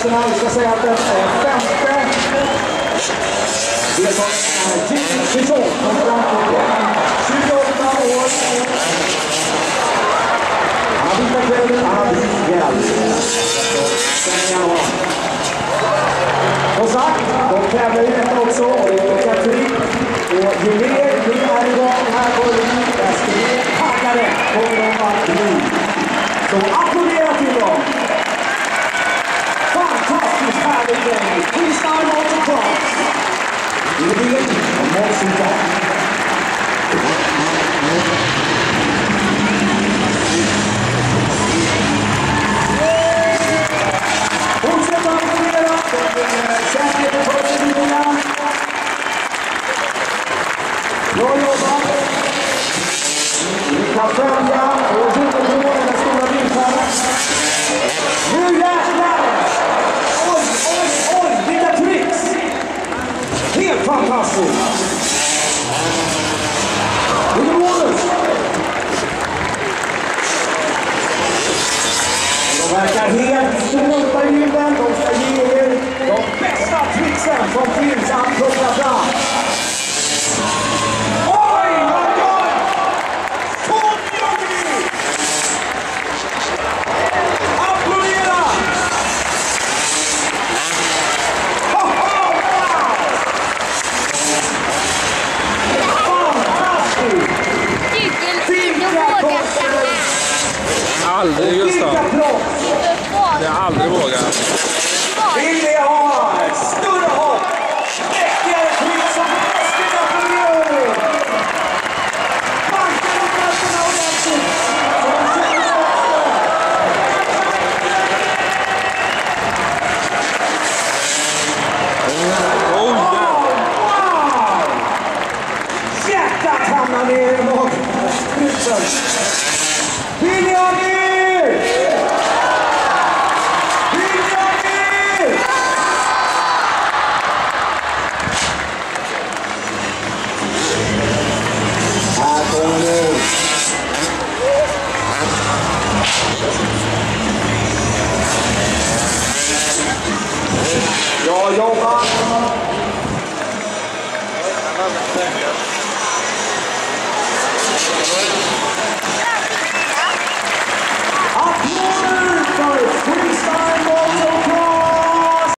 gästerna. Vi ska säga att den femte deltagaren är Jimmy Chichon från Frankrike. 28 år. Han har vita kläder, han har vit hjälm. Som sagt, de tävlar ju detta också och det är Katrin. Och ju mer vi är igång här på Ulrika, desto mer taggade kommer de att bli. Så applådera till dem! Fantastiskt härligt gäng! Freestyle motocross! Det är det och motorcykel. Fortsätt att applådera! Säkert på första. Bra jobbat! Vi kan följa och skjuta på den stora bilden. Nu jävlar! Oj, oj, oj! Vilka tricks! Helt fantastiskt! Vilken bonus! De verkar helt strunta i bilden. De ska ge er de bästa tricksen som finns att plocka fram. Aldrig, Gustav. Det har aldrig vågat. Vill ni ha ett större hopp? Mäktigare tryck som mästarna för miljoner! Banka de platserna ordentligt! Wow! Hjärtat hamnar ner i magen. Vill ni ha mer? Vill ni ha mer? Här kommer nu. Bra jobbat.